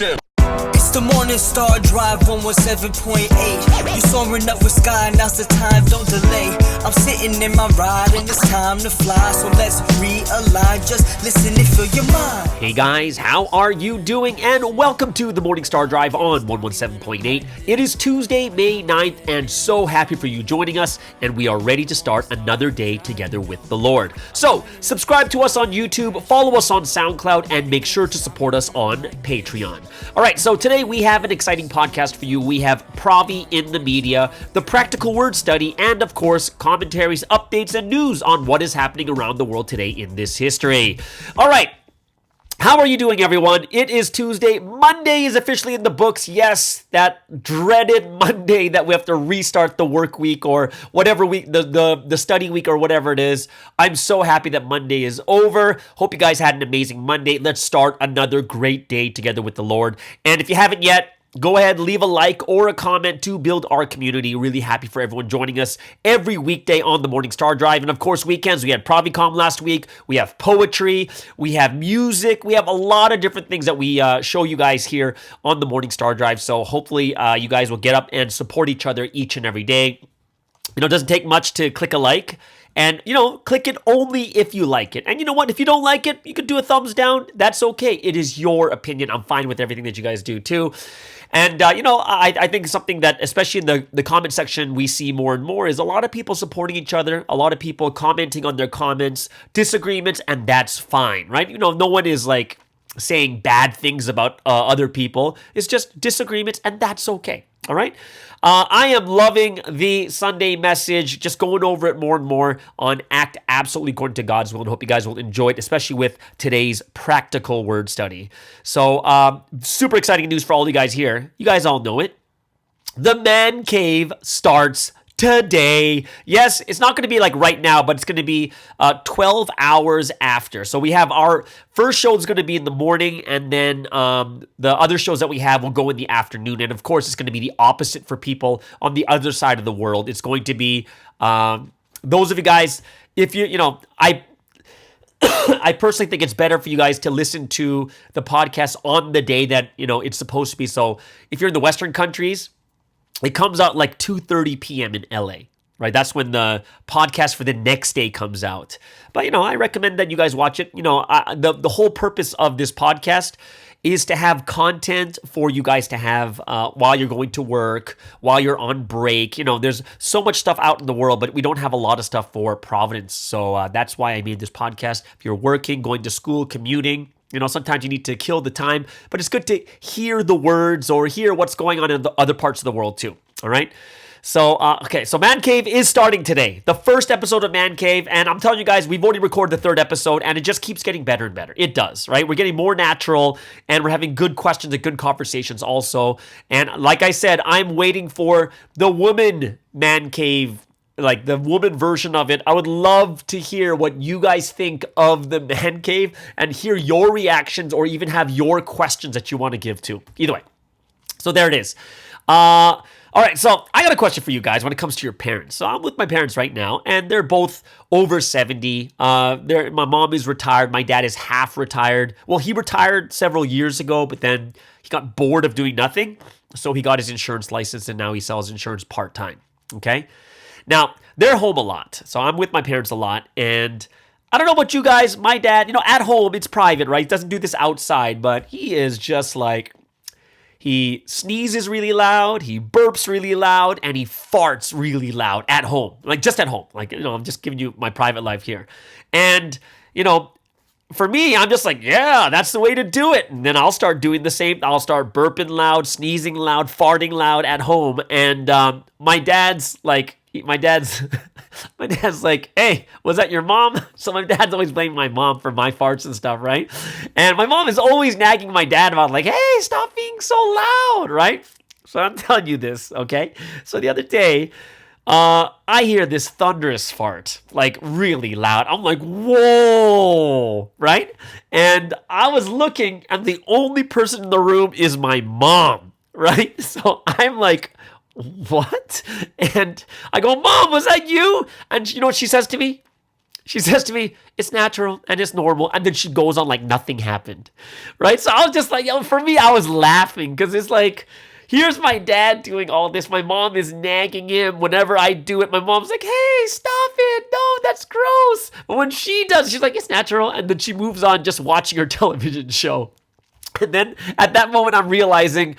It's the Morning Star Drive 117.8. You soaring up with sky, now's the time, don't delay. I'm sitting in my ride and it's time to fly. So let's realign, just listen and fill your mind. Hey guys, how are you doing? And welcome to the Morning Star Drive on 117.8. It is Tuesday, May 9th, and so happy for you joining us. And we are ready to start another day together with the Lord. So subscribe to us on YouTube, follow us on SoundCloud, and make sure to support us on Patreon. All right, so today we have an exciting podcast for you. We have Provi in the media, the practical word study, and of course, commentaries, updates, and news on what is happening around the world today in this history. All right. How are you doing, everyone? It is Tuesday. Monday is officially in the books. Yes, that dreaded Monday that we have to restart the work week or whatever week, the study week or whatever it is. I'm so happy that Monday is over. Hope you guys had an amazing Monday. Let's start another great day together with the Lord. And if you haven't yet, go ahead, leave a like or a comment to build our community. Really happy for everyone joining us every weekday on the Morning Star Drive. And of course, weekends, we had ProviCom last week. We have poetry. We have music. We have a lot of different things that we show you guys here on the Morning Star Drive. So hopefully you guys will get up and support each other each and every day. You know, it doesn't take much to click a like. And, you know, click it only if you like it. And you know what? If you don't like it, you could do a thumbs down. That's okay. It is your opinion. I'm fine with everything that you guys do too. And, you know, I think something that, especially in the comment section, we see more and more is a lot of people supporting each other, a lot of people commenting on their comments, disagreements, and that's fine, right? You know, no one is like saying bad things about other people. It's just disagreements, and that's okay. All right. I am loving the Sunday message, just going over it more and more on Act Absolutely According to God's Will, and hope you guys will enjoy it, especially with today's practical word study. So super exciting news for all you guys here. You guys all know it. The Man Cave starts today. Yes, it's not going to be like right now, but it's going to be 12 hours after. So we have our first show is going to be in the morning, and then the other shows that we have will go in the afternoon. And of course, it's going to be the opposite for people on the other side of the world. It's going to be those of you guys, if you know, I personally think it's better for you guys to listen to the podcast on the day that, you know, it's supposed to be. So if you're in the Western countries, it comes out like 2:30 p.m. in LA, right? That's when the podcast for the next day comes out. But, you know, I recommend that you guys watch it. You know, the whole purpose of this podcast is to have content for you guys to have while you're going to work, while you're on break. You know, there's so much stuff out in the world, but we don't have a lot of stuff for Providence. So that's why I made this podcast. If you're working, going to school, commuting, you know, sometimes you need to kill the time, but it's good to hear the words or hear what's going on in the other parts of the world too, all right? So, okay, so Man Cave is starting today, the first episode of Man Cave, and I'm telling you guys, we've already recorded the third episode, and it just keeps getting better and better. It does, right? We're getting more natural, and we're having good questions and good conversations also, and like I said, I'm waiting for the woman Man Cave, like the woman version of it. I would love to hear what you guys think of the Man Cave and hear your reactions or even have your questions that you want to give to. Either way. So there it is. All right, so I got a question for you guys when it comes to your parents. So I'm with my parents right now, and they're both over 70. My mom is retired. My dad is half retired. Well, he retired several years ago, but then he got bored of doing nothing. So he got his insurance license, and now he sells insurance part-time, okay? Now, they're home a lot, so I'm with my parents a lot, and I don't know about you guys, my dad, you know, at home, it's private, right? He doesn't do this outside, but he is just like, he sneezes really loud, he burps really loud, and he farts really loud at home, like just at home. Like, you know, I'm just giving you my private life here. And, you know, for me, I'm just like, yeah, that's the way to do it. And then I'll start doing the same. I'll start burping loud, sneezing loud, farting loud at home. And my dad's like, hey, was that your mom? So my dad's always blaming my mom for my farts and stuff, right? And my mom is always nagging my dad about like, hey, stop being so loud, right? So I'm telling you this, okay? So the other day, I hear this thunderous fart, like really loud. I'm like, whoa, right? And I was looking, and the only person in the room is my mom, right? So I'm like, what? And I go, Mom, was that you? And you know what she says to me? She says to me, it's natural and it's normal. And then she goes on like nothing happened, right? So I was just like, for me, I was laughing because it's like, here's my dad doing all this. My mom is nagging him whenever I do it. My mom's like, hey, stop it. No, that's gross. But when she does, she's like, it's natural. And then she moves on just watching her television show. And then at that moment, I'm realizing,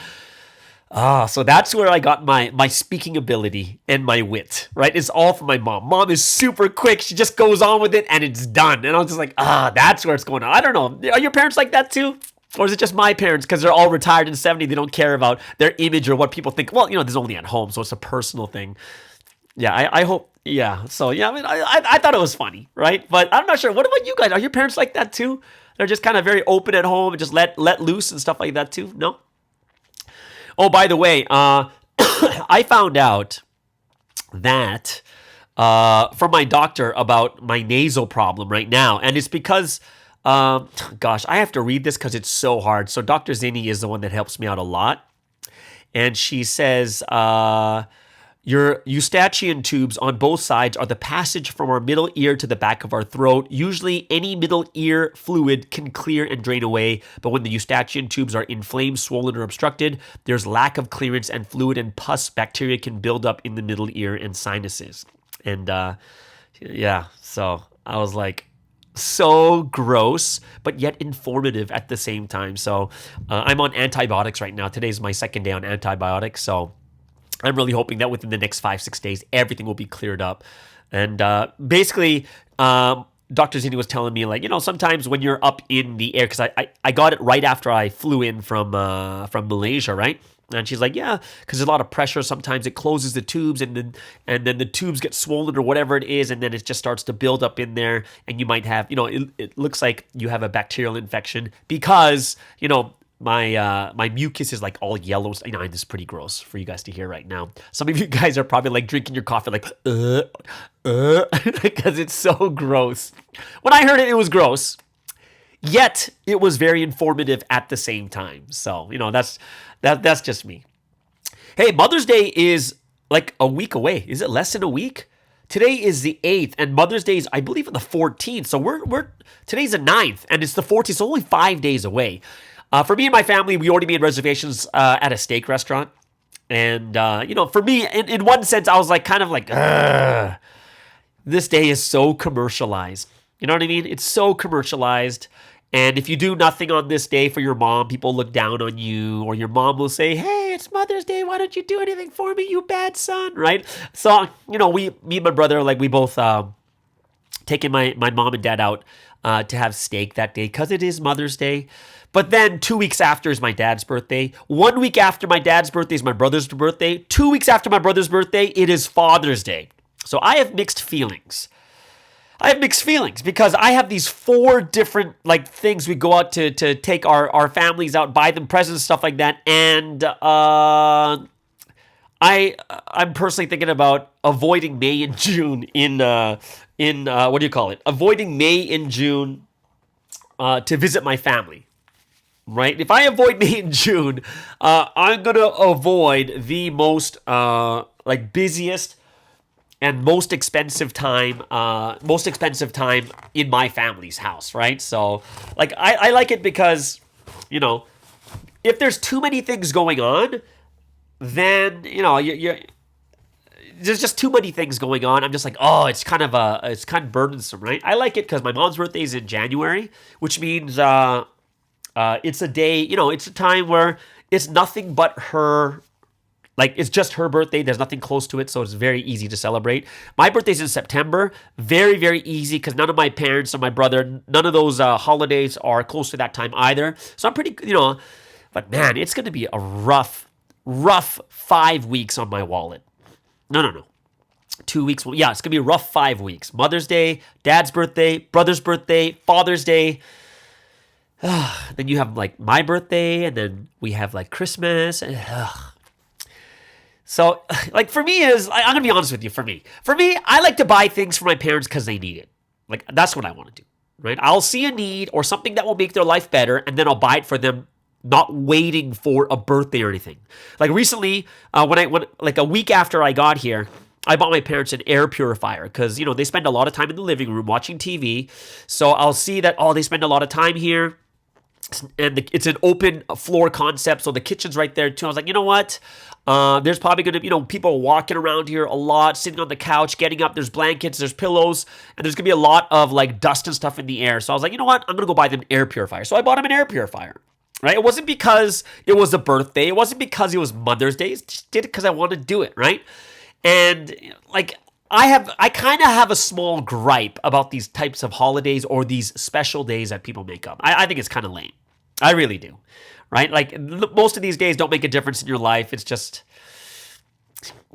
so that's where I got my speaking ability and my wit, right? It's all from my mom. Mom is super quick. She just goes on with it and it's done. And I was just like, that's where it's going on. I don't know. Are your parents like that too? Or is it just my parents because they're all retired and 70? They don't care about their image or what people think. Well, this is only at home, so it's a personal thing. Yeah, I hope. Yeah. So, yeah, I mean, I thought it was funny, right? But I'm not sure. What about you guys? Are your parents like that too? They're just kind of very open at home and just let loose and stuff like that too? No? Oh, by the way, I found out that from my doctor about my nasal problem right now. And it's because, gosh, I have to read this because it's so hard. So Dr. Zinni is the one that helps me out a lot. And she says, your eustachian tubes on both sides are the passage from our middle ear to the back of our throat. Usually, any middle ear fluid can clear and drain away, but when the eustachian tubes are inflamed, swollen, or obstructed, there's lack of clearance and fluid and pus bacteria can build up in the middle ear and sinuses. And so I was like, so gross, but yet informative at the same time. So I'm on antibiotics right now. Today's my second day on antibiotics, so I'm really hoping that within the next 5-6 days, everything will be cleared up. And basically, Dr. Zinni was telling me, like, sometimes when you're up in the air, because I got it right after I flew in from Malaysia, right? And she's like, yeah, because there's a lot of pressure. Sometimes it closes the tubes and then the tubes get swollen or whatever it is. And then it just starts to build up in there. And you might have, it looks like you have a bacterial infection because, my mucus is like all yellow. I know this is pretty gross for you guys to hear right now. Some of you guys are probably like drinking your coffee like, because it's so gross. When I heard it, it was gross. Yet it was very informative at the same time. So, that's just me. Hey, Mother's Day is like a week away. Is it less than a week? Today is the 8th, and Mother's Day is, I believe, on the 14th. So today's the 9th, and it's the 14th. So only 5 days away. For me and my family, we already made reservations at a steak restaurant. And, for me, in one sense, I was like, kind of like, ugh. This day is so commercialized. You know what I mean? It's so commercialized. And if you do nothing on this day for your mom, people look down on you. Or your mom will say, hey, it's Mother's Day. Why don't you do anything for me, you bad son? Right? So, me and my brother, like, we both taken my mom and dad out to have steak that day because it is Mother's Day. But then 2 weeks after is my dad's birthday. 1 week after my dad's birthday is my brother's birthday. 2 weeks after my brother's birthday, it is Father's Day. So I have mixed feelings. Because I have these 4 different things we go out to take our families out, buy them presents, stuff like that. And I'm personally thinking about avoiding May and June avoiding May and June to visit my family. Right? If I avoid May and June, I'm going to avoid the most busiest and most expensive time in my family's house, right? So, I like it because, if there's too many things going on, then, there's just too many things going on. I'm just like, it's kind of burdensome, right? I like it because my mom's birthday is in January, which means it's a day, it's a time where it's nothing but her. It's just her birthday. There's nothing close to it, so it's very easy to celebrate. My birthday's in September. Very, very easy because none of my parents or my brother, none of those holidays are close to that time either. So I'm pretty, but man, it's going to be a rough 5 weeks on my wallet. No. 2 weeks. Yeah, it's going to be a rough 5 weeks. Mother's Day, Dad's birthday, brother's birthday, Father's Day. Then you have my birthday, and then we have Christmas. So, for me I'm going to be honest with you, for me, I like to buy things for my parents because they need it. That's what I want to do, right? I'll see a need or something that will make their life better, and then I'll buy it for them, not waiting for a birthday or anything. Recently, when a week after I got here, I bought my parents an air purifier because, they spend a lot of time in the living room watching TV. So I'll see that, they spend a lot of time here. And it's an open floor concept, so the kitchen's right there too. I was like, you know what? There's probably going to be, people walking around here a lot, sitting on the couch, getting up. There's blankets, there's pillows, and there's going to be a lot of like dust and stuff in the air. So I was like, you know what? I'm going to go buy them an air purifier. So I bought him an air purifier, right? It wasn't because it was a birthday. It wasn't because it was Mother's Day. I just did it because I wanted to do it, right? And like, I kind of have a small gripe about these types of holidays or these special days that people make up. I think it's kind of lame. I really do, right? Like most of these days don't make a difference in your life. It's just,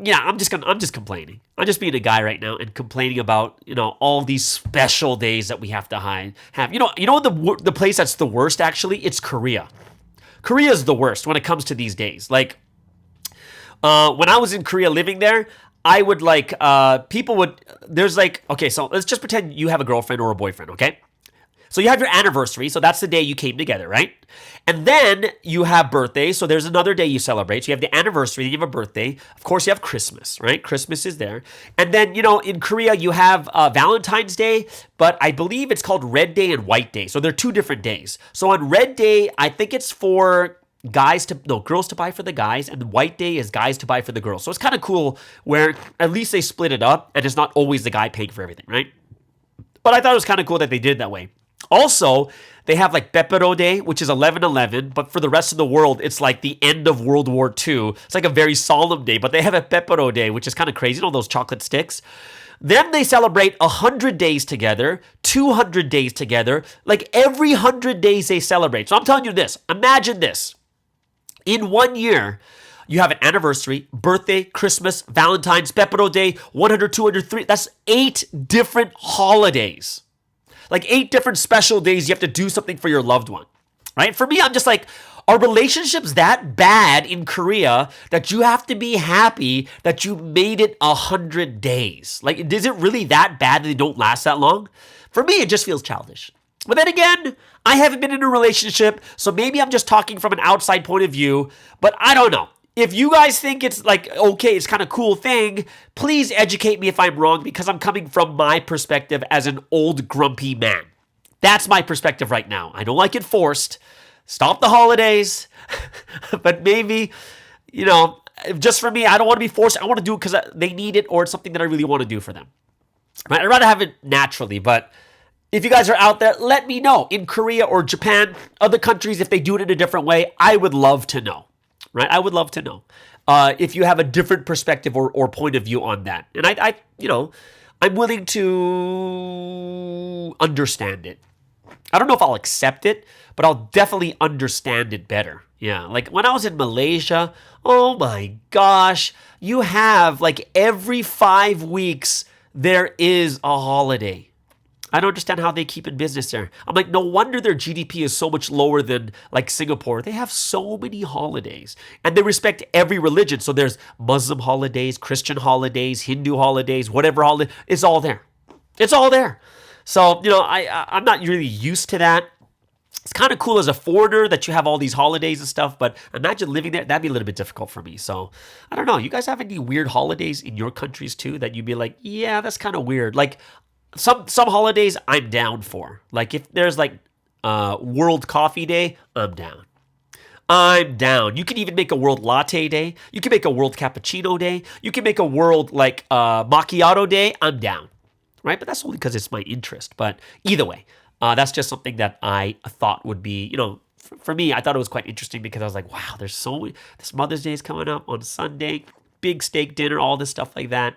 I'm just complaining. I'm just being a guy right now and complaining about, all these special days that we have to have. The place that's the worst actually, it's Korea. Korea is the worst when it comes to these days. Like when I was in Korea living there, I would okay, so let's just pretend you have a girlfriend or a boyfriend, okay? So you have your anniversary, so that's the day you came together, right? And then you have birthdays, so there's another day you celebrate. So you have the anniversary, then you have a birthday. Of course, you have Christmas, right? Christmas is there. And then, in Korea, you have Valentine's Day, but I believe it's called Red Day and White Day. So they're two different days. So on Red Day, I think it's for girls to buy for the guys, and White Day is guys to buy for the girls. So it's kind of cool where at least they split it up, and it's not always the guy paying for everything, right? But I thought it was kind of cool that they did it that way. Also, they have like Pepero Day, which is 11/11, but for the rest of the world, it's like the end of World War II. It's like a very solemn day, but they have a Pepero Day, which is kind of crazy, those chocolate sticks. Then they celebrate 100 days together, 200 days together, like every 100 days they celebrate. So I'm telling you this, imagine this. In 1 year, you have an anniversary, birthday, Christmas, Valentine's, Pepero Day, 100, 200, 300. That's 8 different holidays. Like 8 different special days you have to do something for your loved one, right? For me, I'm just like, are relationships that bad in Korea that you have to be happy that you made it 100 days? Like, is it really that bad that they don't last that long? For me, it just feels childish. But then again, I haven't been in a relationship, so maybe I'm just talking from an outside point of view, but I don't know. If you guys think it's like, okay, it's kind of cool thing, please educate me if I'm wrong because I'm coming from my perspective as an old grumpy man. That's my perspective right now. I don't like it forced. Stop the holidays. But maybe, just for me, I don't want to be forced. I want to do it because they need it or it's something that I really want to do for them. Right? I'd rather have it naturally, but if you guys are out there, let me know. In Korea or Japan, other countries, if they do it in a different way, I would love to know. Right? I would love to know if you have a different perspective or point of view on that. And I'm willing to understand it. I don't know if I'll accept it, but I'll definitely understand it better. Yeah, like when I was in Malaysia, oh my gosh, you have like every 5 weeks there is a holiday. I don't understand how they keep in business there. I'm like, no wonder their GDP is so much lower than like Singapore. They have so many holidays and they respect every religion. So there's Muslim holidays, Christian holidays, Hindu holidays, whatever holiday. It's all there. It's all there. So, I'm not really used to that. It's kind of cool as a foreigner that you have all these holidays and stuff, but imagine living there. That'd be a little bit difficult for me. So I don't know. You guys have any weird holidays in your countries too that you'd be like, yeah, that's kind of weird. Like, Some holidays I'm down for. Like if there's like World Coffee Day, I'm down. I'm down. You can even make a World Latte Day. You can make a World Cappuccino Day. You can make a World Macchiato Day. I'm down. Right? But that's only because it's my interest. But either way, that's just something that I thought would be, for me, I thought it was quite interesting because I was like, wow, there's so many. This Mother's Day is coming up on Sunday. Big steak dinner, all this stuff like that.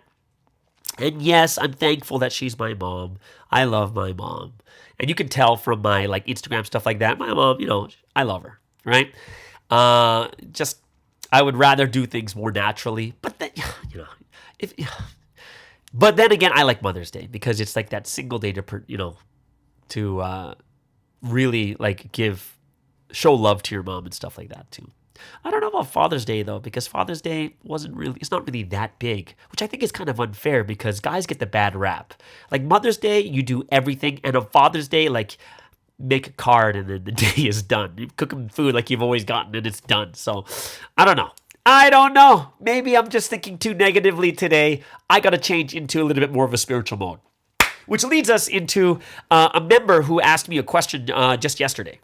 And yes, I'm thankful that she's my mom. I love my mom. And you can tell from my like Instagram stuff like that. My mom, I love her, right? I would rather do things more naturally. But then, but then again, I like Mother's Day because it's like that single day to really like show love to your mom and stuff like that too. I don't know about Father's Day though, because Father's Day it's not really that big, which I think is kind of unfair because guys get the bad rap. Like Mother's Day, you do everything, and on Father's Day, like make a card and then the day is done. You cook them food like you've always gotten and it's done. So I don't know. I don't know. Maybe I'm just thinking too negatively today. I got to change into a little bit more of a spiritual mode. Which leads us into a member who asked me a question just yesterday.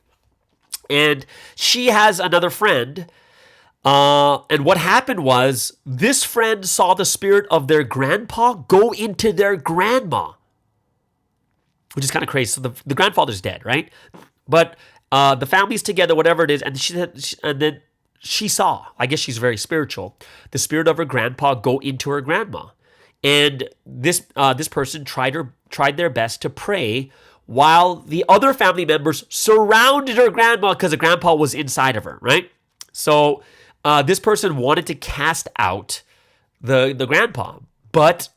And she has another friend. And what happened was this friend saw the spirit of their grandpa go into their grandma. Which is kind of crazy. So the grandfather's dead, right? But the family's together, whatever it is. And then she saw, I guess she's very spiritual, the spirit of her grandpa go into her grandma. And this person tried their best to pray while the other family members surrounded her grandma because the grandpa was inside of her, right? So this person wanted to cast out the grandpa, but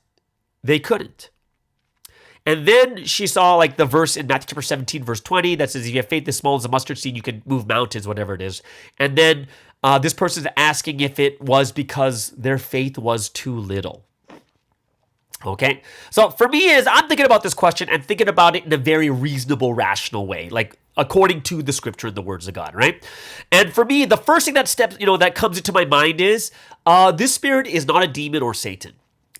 they couldn't. And then she saw like the verse in Matthew chapter 17, verse 20 that says, if you have faith as small as a mustard seed, you can move mountains, whatever it is. And then this person's asking if it was because their faith was too little. Okay, so for me I'm thinking about this question and thinking about it in a very reasonable, rational way, like according to the scripture and the words of God, right? And for me, the first thing that comes into my mind is this spirit is not a demon or Satan.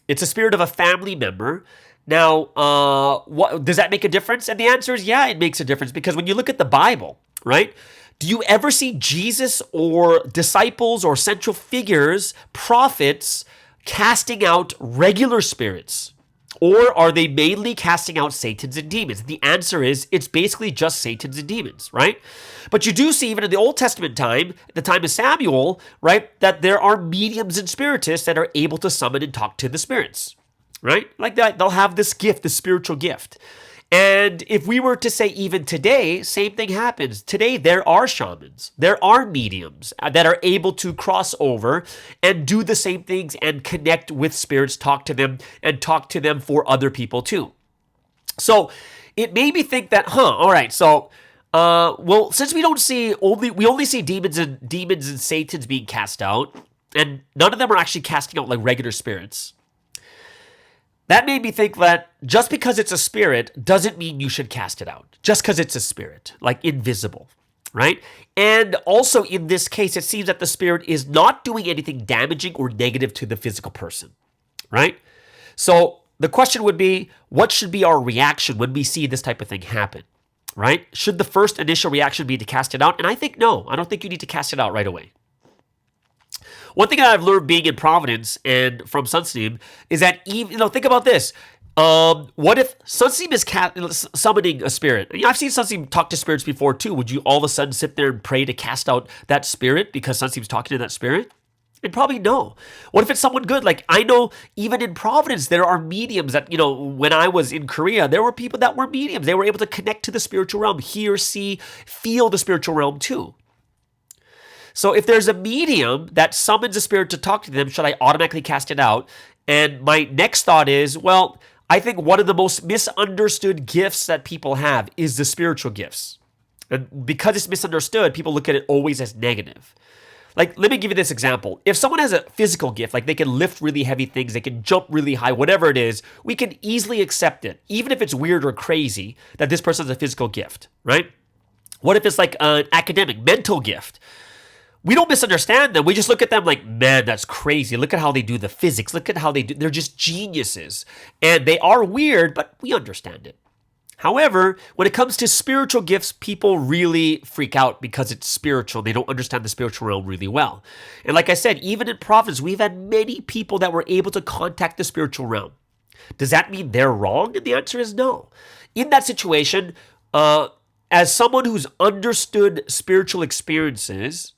It's a spirit of a family member. Now, what does that make a difference? And the answer is yeah, it makes a difference because when you look at the Bible, right? Do you ever see Jesus or disciples or central figures, prophets, casting out regular spirits? Or are they mainly casting out Satans and demons? The answer is it's basically just Satans and demons, right? But you do see even in the Old Testament time, the time of Samuel, right, that there are mediums and spiritists that are able to summon and talk to the spirits, right? Like that, they'll have this gift, this spiritual gift. And if we were to say even today, same thing happens. Today, there are shamans, there are mediums that are able to cross over and do the same things and connect with spirits, talk to them, and talk to them for other people too. So it made me think that, all right, so, well, since we only see demons and Satans being cast out, and none of them are actually casting out like regular spirits. That made me think that just because it's a spirit doesn't mean you should cast it out. Just because it's a spirit, like invisible, right? And also in this case, it seems that the spirit is not doing anything damaging or negative to the physical person, right? So the question would be, what should be our reaction when we see this type of thing happen, right? Should the first initial reaction be to cast it out? And I think no, I don't think you need to cast it out right away. One thing that I've learned being in Providence and from Sunsteam is that even, think about this. What if Sunsteam is summoning a spirit? I've seen Sunsteam talk to spirits before too. Would you all of a sudden sit there and pray to cast out that spirit because Sunsteam's talking to that spirit? And probably no. What if it's someone good? Like I know even in Providence, there are mediums that, when I was in Korea, there were people that were mediums. They were able to connect to the spiritual realm, hear, see, feel the spiritual realm too. So if there's a medium that summons a spirit to talk to them, should I automatically cast it out? And my next thought is, well, I think one of the most misunderstood gifts that people have is the spiritual gifts. And because it's misunderstood, people look at it always as negative. Like, let me give you this example. If someone has a physical gift, like they can lift really heavy things, they can jump really high, whatever it is, we can easily accept it, even if it's weird or crazy, that this person has a physical gift, right? What if it's like an academic, mental gift? We don't misunderstand them. We just look at them like, man, that's crazy. Look at how they do the physics. Look at how they do. They're just geniuses. And they are weird, but we understand it. However, when it comes to spiritual gifts, people really freak out because it's spiritual. They don't understand the spiritual realm really well. And like I said, even in Providence, we've had many people that were able to contact the spiritual realm. Does that mean they're wrong? And the answer is no. In that situation, as someone who's understood spiritual experiences,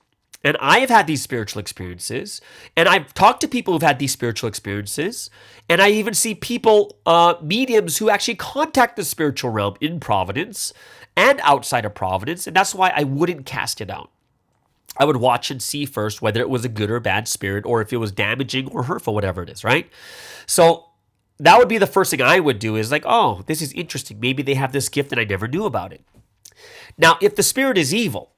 and I have had these spiritual experiences, and I've talked to people who've had these spiritual experiences, and I even see people, mediums who actually contact the spiritual realm in Providence and outside of Providence, and that's why I wouldn't cast it out. I would watch and see first whether it was a good or bad spirit, or if it was damaging or hurtful, whatever it is, right? So that would be the first thing I would do is like, oh, this is interesting. Maybe they have this gift and I never knew about it. Now, if the spirit is evil,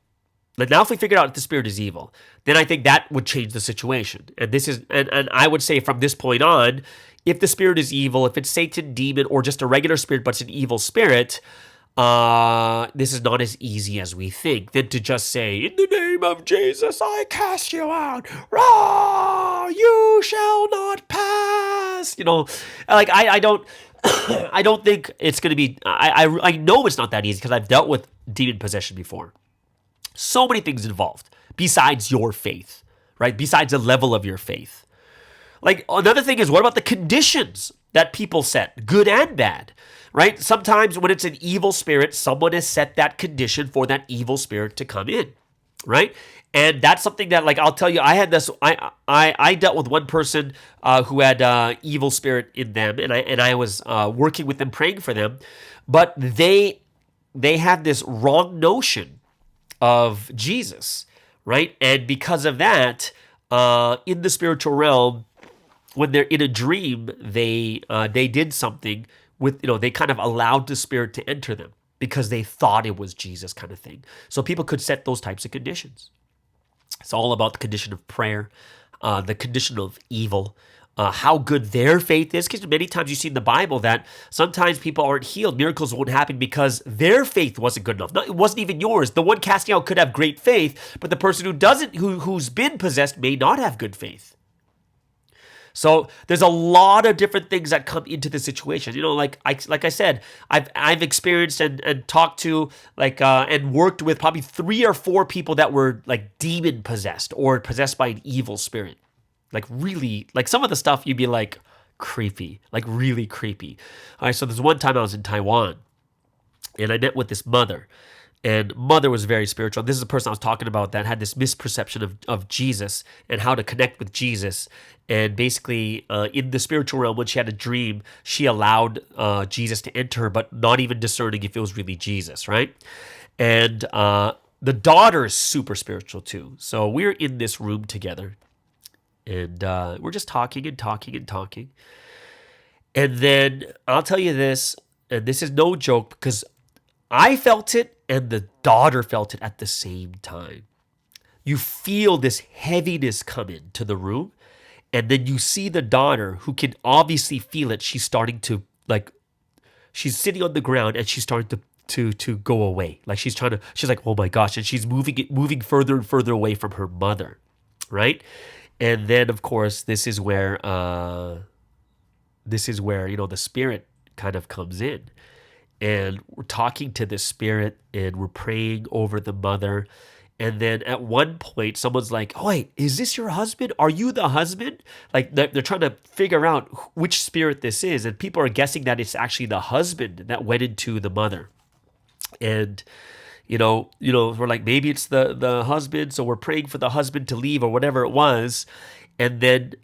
now, if we figure out if the spirit is evil, then I think that would change the situation. And this is, and I would say from this point on, if the spirit is evil, if it's Satan, demon, or just a regular spirit, but it's an evil spirit, this is not as easy as we think than to just say, in the name of Jesus, I cast you out. Rah, you shall not pass. Like I don't, I don't think it's going to be, I know it's not that easy because I've dealt with demon possession before. So many things involved besides your faith, right? Besides the level of your faith. Like another thing is, what about the conditions that people set, good and bad, right? Sometimes when it's an evil spirit, someone has set that condition for that evil spirit to come in, right? And that's something that, like, I'll tell you, I had this. I dealt with one person who had evil spirit in them, and I was working with them, praying for them, but they had this wrong notion of Jesus, right? And because of that, in the spiritual realm, when they're in a dream, they did something with, they kind of allowed the spirit to enter them because they thought it was Jesus, kind of thing. So people could set those types of conditions. It's all about the condition of prayer, the condition of evil, how good their faith is. Because many times you see in the Bible that sometimes people aren't healed. Miracles won't happen because their faith wasn't good enough. It wasn't even yours. The one casting out could have great faith, but the person who's been possessed may not have good faith. So there's a lot of different things that come into the situation. Like I said, I've experienced and talked to and worked with probably 3 or 4 people that were like demon possessed or possessed by an evil spirit. Like really, like some of the stuff you'd be like creepy, like really creepy. All right, so there's one time I was in Taiwan and I met with this mother. And mother was very spiritual. This is the person I was talking about that had this misperception of Jesus and how to connect with Jesus. And basically, in the spiritual realm, when she had a dream, she allowed Jesus to enter her, but not even discerning if it was really Jesus, right? And the daughter is super spiritual too. So we're in this room together. And we're just talking and talking and talking. And then I'll tell you this, and this is no joke because I felt it and the daughter felt it at the same time. You feel this heaviness come into the room, and then you see the daughter who can obviously feel it. She's starting to she's sitting on the ground and she's starting to go away. Like she's like, oh my gosh, and she's moving further and further away from her mother, right? And then of course this is where the spirit kind of comes in. And we're talking to the spirit and we're praying over the mother. And then at one point, someone's like, oh, wait, is this your husband? Are you the husband? Like they're trying to figure out which spirit this is. And people are guessing that it's actually the husband that went into the mother. And, we're like, maybe it's the husband. So we're praying for the husband to leave or whatever it was. And then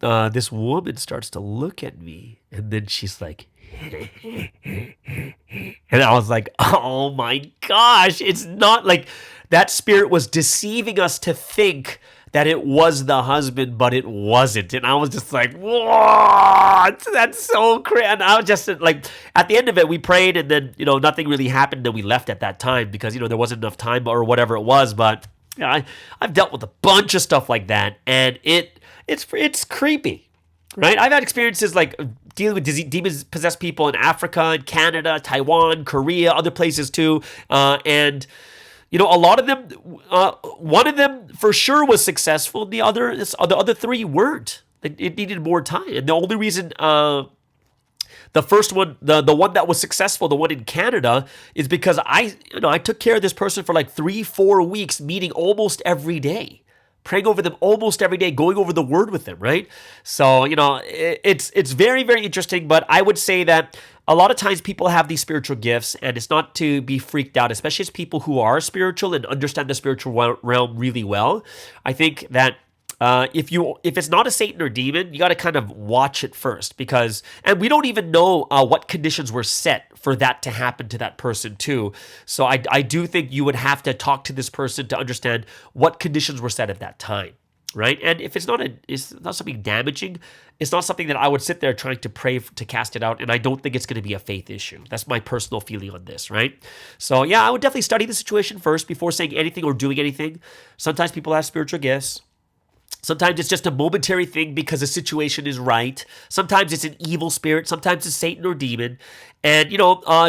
this woman starts to look at me. And then she's like, and I was like, oh my gosh, it's not like that spirit was deceiving us to think that it was the husband, but it wasn't. And I was just like, what? That's so crazy. And I was just like, at the end of it, we prayed and then, nothing really happened. And we left at that time because, there wasn't enough time or whatever it was. But I've dealt with a bunch of stuff like that. And it's creepy. Right? I've had experiences like dealing with demon-possessed people in Africa and Canada, Taiwan, Korea, other places too. And, a lot of them, one of them for sure was successful. The other 3 weren't. It needed more time. And the only reason the first one, the one that was successful, the one in Canada, is because I took care of this person for like 3-4 weeks, meeting almost every day. Praying over them almost every day, going over the word with them, right? So, it's very, very interesting, but I would say that a lot of times people have these spiritual gifts, and it's not to be freaked out, especially as people who are spiritual and understand the spiritual realm really well. I think that if it's not a Satan or demon, you got to kind of watch it first and we don't even know what conditions were set for that to happen to that person too. So I do think you would have to talk to this person to understand what conditions were set at that time, right? And if it's not something damaging, it's not something that I would sit there trying to pray to cast it out. And I don't think it's going to be a faith issue. That's my personal feeling on this, right? So yeah, I would definitely study the situation first before saying anything or doing anything. Sometimes people have spiritual gifts. Sometimes it's just a momentary thing because the situation is right. Sometimes it's an evil spirit. Sometimes it's Satan or demon. And,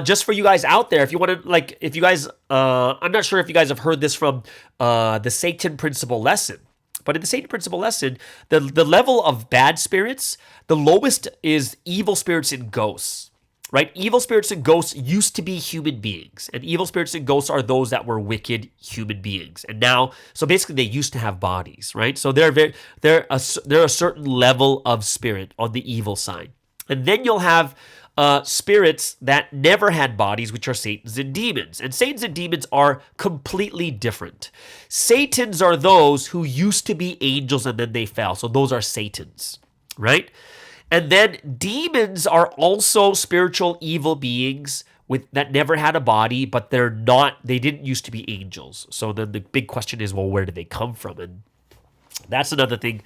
just for you guys out there, if you want to, I'm not sure if you guys have heard this from the Satan Principle lesson. But in the Satan Principle lesson, the level of bad spirits, the lowest is evil spirits and ghosts. Right? Evil spirits and ghosts used to be human beings, and evil spirits and ghosts are those that were wicked human beings. And now, so basically, they used to have bodies, right? So they're a certain level of spirit on the evil side, and then you'll have spirits that never had bodies, which are Satans and demons. And Satans and demons are completely different. Satans are those who used to be angels and then they fell. So those are Satans, right? And then demons are also spiritual evil beings that never had a body, but they didn't used to be angels. So then the big question is, well, where did they come from? And that's another thing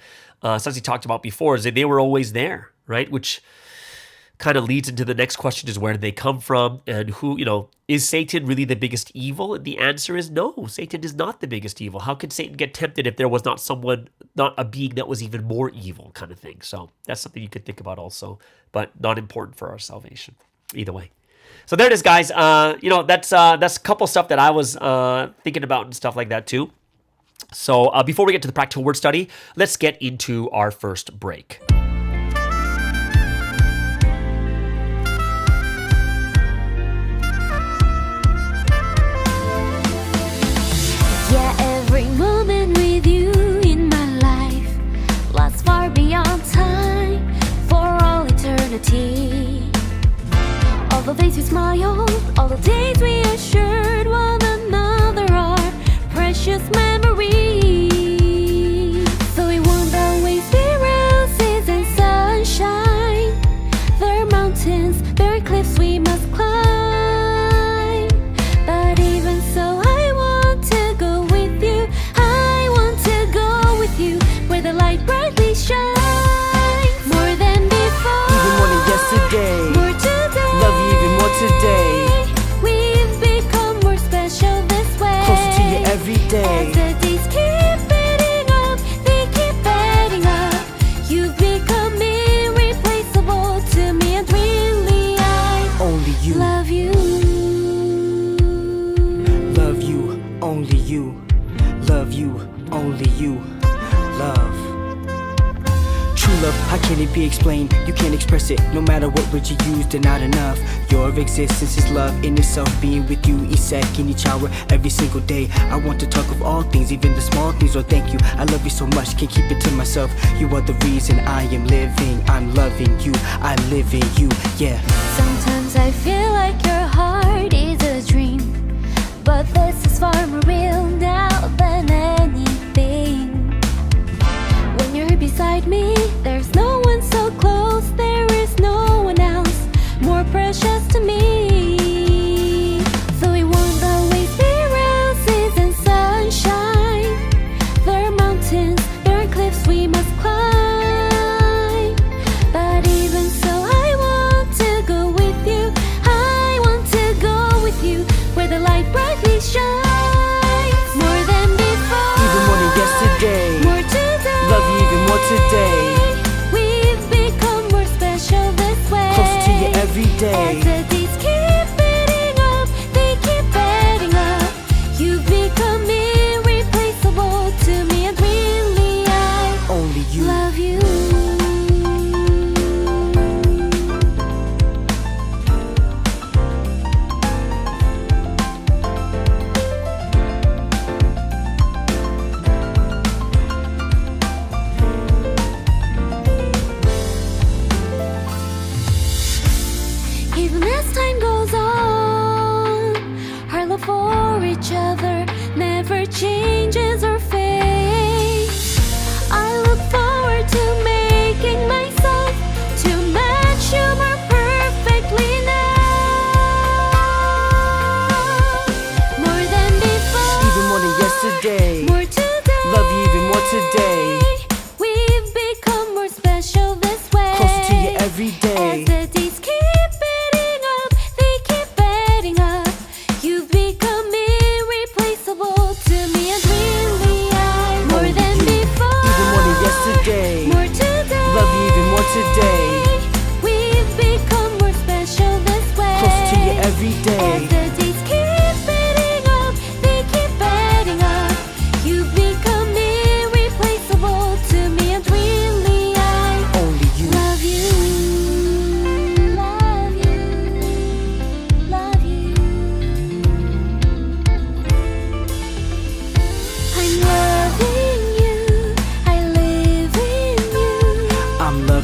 Susie talked about before, is that they were always there, right? Which kind of leads into the next question, is where did they come from? And who, is Satan really the biggest evil? And the answer is no, Satan is not the biggest evil. How could Satan get tempted if there was not a being that was even more evil, kind of thing? So that's something you could think about also, but not important for our salvation either way. So there it is, guys. That's a couple stuff that I was thinking about and stuff like that too. So before we get to the practical word study, let's get into our first break. Every moment with you in my life lasts far beyond time, for all eternity. All the days we smiled, all the days we assured one another are precious memories. So we won't always be roses and sunshine. There are mountains, there are cliffs we must climb. But even so, I want to go with you. I want to go with you where the light brightly shines. More than before, Even more than yesterday. more today. Love you even more today. We've become more special this way. Closer to you every day. As the days keep adding up, they keep adding up. You've become irreplaceable to me, and really I Only you. love you. Love you. Only you. Love you. Only you. Love. True love, how can it be explained? You can't express it, no matter what words you use, they're not enough. Your existence is love in itself, being with you each second, each hour, every single day. I want to talk of all things, even the small things, oh thank you. I love you so much, can't keep it to myself. You are the reason I am living, I'm loving you, I live in you, yeah. Sometimes I feel like your heart is a dream, but this is far more real now than anything. When you're beside me, there's no one so close, there is no one else more precious to me. So we won't always be roses and sunshine. There are mountains, there are cliffs we must climb. But even so, I want to go with you. I want to go with you where the light brightly shines.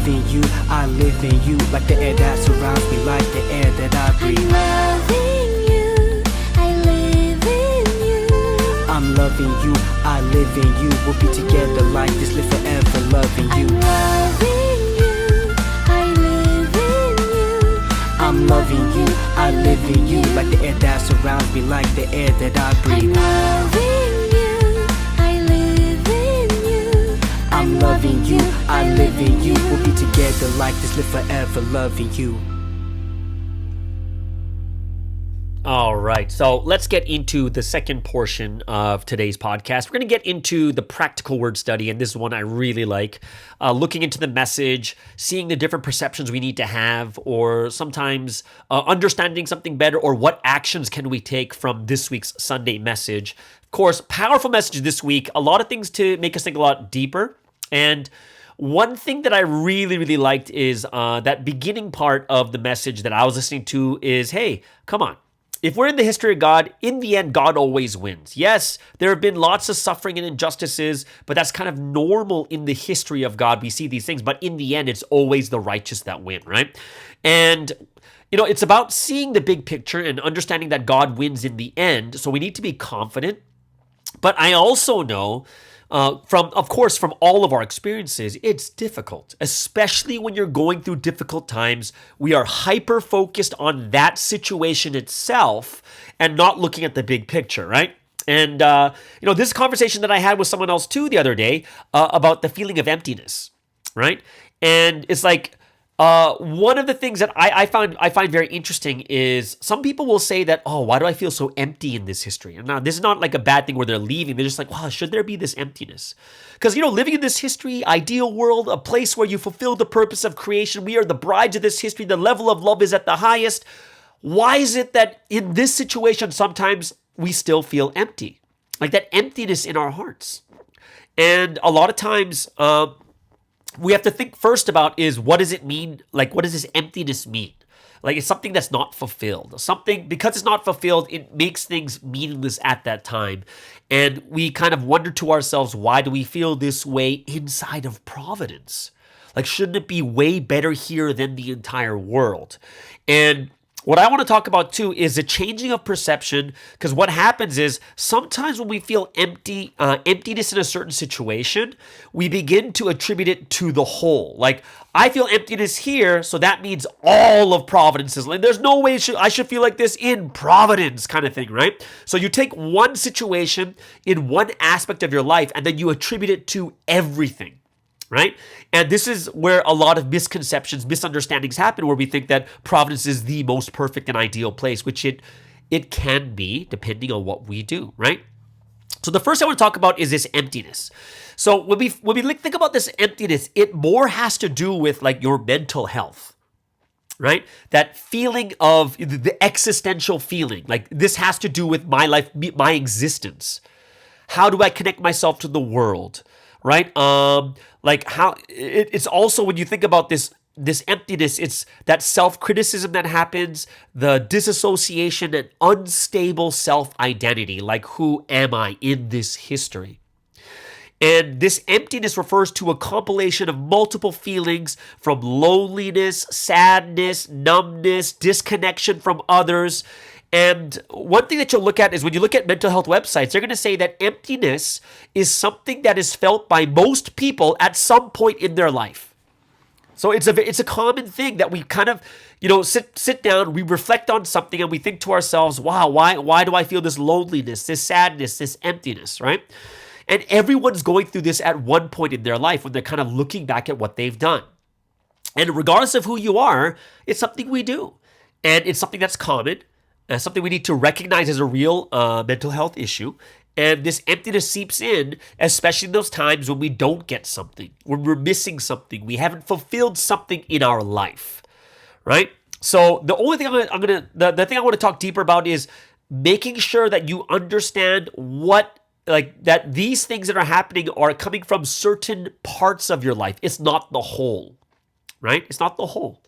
in you, I live in you, like the air that surrounds me, like the air that I breathe. I'm loving you, I live in you. I'm loving you, I live in you. We'll be together like this, live forever loving you. I'm loving you, I live in you. I'm loving you, I live in you, like the air that surrounds me, like the air that I I'm breathe. loving you, I live in you. I'm loving you, I live in you. We'll be together like this, live forever loving you. All right, so let's get into the second portion of today's podcast. We're going to get into the practical word study, and this is one I really like. Looking into the message, seeing the different perceptions we need to have, or sometimes understanding something better, or what actions can we take from this week's Sunday message. Of course, powerful message this week. A lot of things to make us think a lot deeper. And one thing that I really, really liked is that beginning part of the message that I was listening to is, hey, come on. If we're in the history of God, in the end, God always wins. Yes, there have been lots of suffering and injustices, but that's kind of normal in the history of God. We see these things, but in the end, it's always the righteous that win, right? And, it's about seeing the big picture and understanding that God wins in the end. So we need to be confident. But I also know from all of our experiences, it's difficult, especially when you're going through difficult times. We are hyper-focused on that situation itself and not looking at the big picture, right? And, this conversation that I had with someone else too the other day about the feeling of emptiness, right? And it's like, one of the things that I find very interesting is some people will say that, oh, why do I feel so empty in this history? And now this is not like a bad thing where they're leaving. They're just like, wow, should there be this emptiness? Because, living in this history, ideal world, a place where you fulfill the purpose of creation, we are the brides of this history, the level of love is at the highest. Why is it that in this situation, sometimes we still feel empty? Like that emptiness in our hearts. And a lot of times, we have to think first about is what does it mean? Like, what does this emptiness mean? Like, it's something that's not fulfilled. Something, because it's not fulfilled, it makes things meaningless at that time. And we kind of wonder to ourselves, why do we feel this way inside of Providence? Like, shouldn't it be way better here than the entire world? And what I want to talk about too is the changing of perception, because what happens is sometimes when we feel emptiness in a certain situation, we begin to attribute it to the whole. Like, I feel emptiness here, so that means all of Providence is like, there's no way I should feel like this in Providence, kind of thing, right? So you take one situation in one aspect of your life and then you attribute it to everything. Right? And this is where a lot of misconceptions, misunderstandings happen, where we think that Providence is the most perfect and ideal place, which it can be depending on what we do, right? So the first I want to talk about is this emptiness. So when we think about this emptiness, it more has to do with like your mental health, right? That feeling of the existential feeling, like this has to do with my life, my existence. How do I connect myself to the world? Right? Like how it's also when you think about this emptiness, it's that self-criticism that happens, the disassociation and unstable self-identity, like who am I in this history? And this emptiness refers to a compilation of multiple feelings from loneliness, sadness, numbness, disconnection from others. And one thing that you'll look at is when you look at mental health websites, they're going to say that emptiness is something that is felt by most people at some point in their life. So it's a common thing that we kind of, sit down, we reflect on something and we think to ourselves, wow, why do I feel this loneliness, this sadness, this emptiness, right? And everyone's going through this at one point in their life when they're kind of looking back at what they've done. And regardless of who you are, it's something we do. And it's something that's common. Something we need to recognize as a real mental health issue. And this emptiness seeps in, especially in those times when we don't get something, when we're missing something, we haven't fulfilled something in our life, right? So the only thing the thing I want to talk deeper about is making sure that you understand that these things that are happening are coming from certain parts of your life. It's not the whole, right? It's not the whole.